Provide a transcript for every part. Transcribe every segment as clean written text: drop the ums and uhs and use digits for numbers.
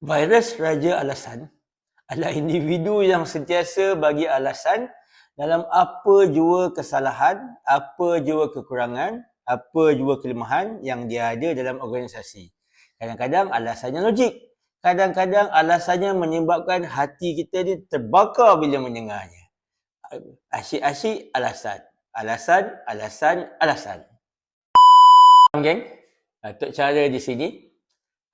Virus Raja Alasan adalah individu yang sentiasa bagi alasan dalam apa jua kesalahan, apa jua kekurangan, apa jua kelemahan yang dia ada dalam organisasi. Kadang-kadang alasannya logik, kadang-kadang alasannya menyebabkan hati kita ni terbakar bila mendengarnya. Asyik-asyik alasan. Alasan, alasan, alasan. Geng, Tok Cara di sini.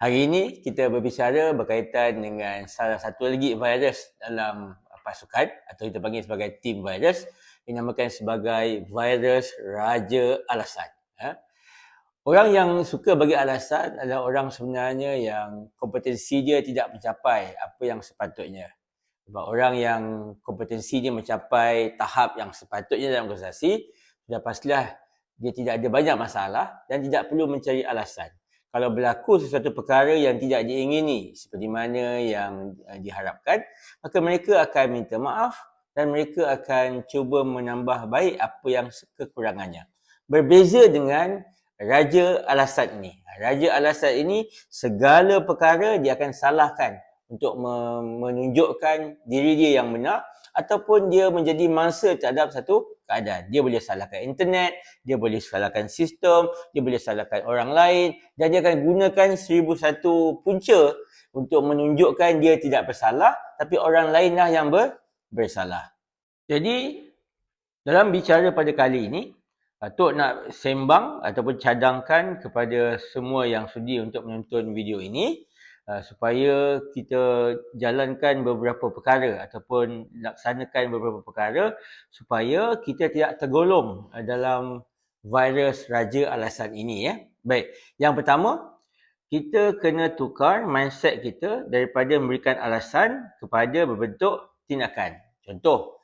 Hari ini kita berbicara berkaitan dengan salah satu lagi virus dalam pasukan atau kita panggil sebagai team virus, dinamakan sebagai virus Raja Alasan. Orang yang suka bagi alasan adalah orang sebenarnya yang kompetensi dia tidak mencapai apa yang sepatutnya. Sebab orang yang kompetensi dia mencapai tahap yang sepatutnya dalam organisasi, sudah pastilah dia tidak ada banyak masalah dan tidak perlu mencari alasan. Kalau berlaku sesuatu perkara yang tidak diingini seperti mana yang diharapkan, maka mereka akan minta maaf dan mereka akan cuba menambah baik apa yang kekurangannya. Berbeza dengan Raja Alasan ini. Raja Alasan ini segala perkara dia akan salahkan untuk menunjukkan diri dia yang benar ataupun dia menjadi mangsa terhadap satu keadaan. Dia boleh salahkan internet, dia boleh salahkan sistem, dia boleh salahkan orang lain dan dia akan gunakan 1001 punca untuk menunjukkan dia tidak bersalah tapi orang lainlah yang bersalah. Jadi dalam bicara pada kali ini, Tok nak sembang ataupun cadangkan kepada semua yang sudi untuk menonton video ini supaya kita jalankan beberapa perkara ataupun laksanakan beberapa perkara supaya kita tidak tergolong dalam virus Raja Alasan ini. Baik, yang pertama, kita kena tukar mindset kita daripada memberikan alasan kepada berbentuk tindakan. Contoh,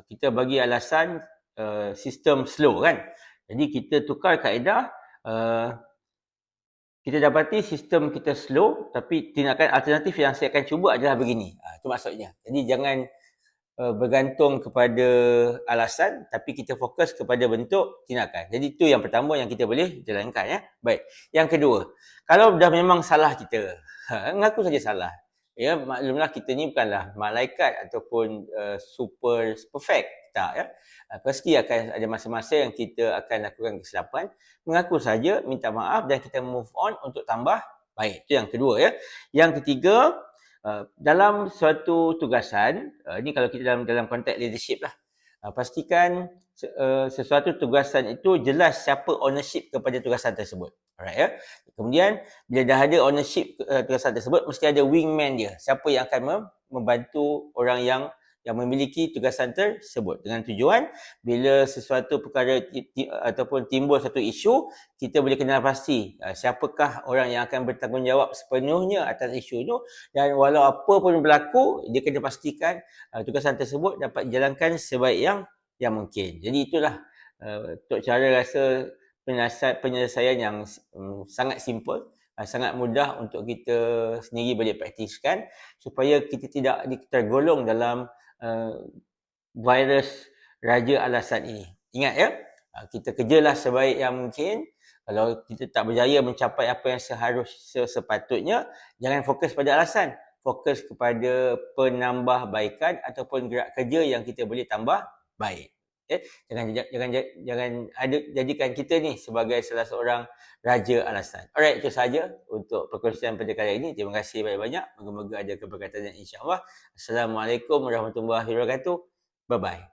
kita bagi alasan sistem slow kan. Jadi kita tukar kaedah, kita dapati sistem kita slow tapi tindakan alternatif yang saya akan cuba adalah begini. Itu maksudnya. Jadi jangan bergantung kepada alasan tapi kita fokus kepada bentuk tindakan. Jadi itu yang pertama yang kita boleh jalankan. Baik. Yang kedua, kalau dah memang salah kita, mengaku saja salah. Ya, maklumlah kita ni bukanlah malaikat ataupun super perfect. Tak. Pasti akan ada masa-masa yang kita akan lakukan kesilapan. Mengaku saja, minta maaf dan kita move on untuk tambah baik. Itu yang kedua. Yang ketiga, dalam suatu tugasan, ini kalau kita dalam konteks leadership lah, pastikan sesuatu tugasan itu jelas siapa ownership kepada tugasan tersebut. Alright, Kemudian bila dah ada ownership tugasan tersebut, mesti ada wingman dia. Siapa yang akan membantu orang yang memiliki tugasan tersebut dengan tujuan bila sesuatu perkara ataupun timbul satu isu, kita boleh kenal pasti siapakah orang yang akan bertanggungjawab sepenuhnya atas isu itu dan walau apa pun berlaku, dia kena pastikan tugasan tersebut dapat dijalankan sebaik yang mungkin. Jadi itulah Tok Cara rasa penyelesaian yang sangat simple, sangat mudah untuk kita sendiri boleh praktiskan supaya kita tidak tergolong dalam virus Raja Alasan ini. Ingat kita kerjalah sebaik yang mungkin. Kalau kita tak berjaya mencapai apa yang sepatutnya, jangan fokus pada alasan. Fokus kepada penambahbaikan ataupun gerak kerja yang kita boleh tambah baik. Jangan jadikan kita ni sebagai salah seorang Raja Alasan. Alright, itu sahaja untuk perkongsian pada kali ini. Terima kasih banyak-banyak. Moga-moga ada keberkatan insya-Allah. Assalamualaikum warahmatullahi wabarakatuh. Bye-bye.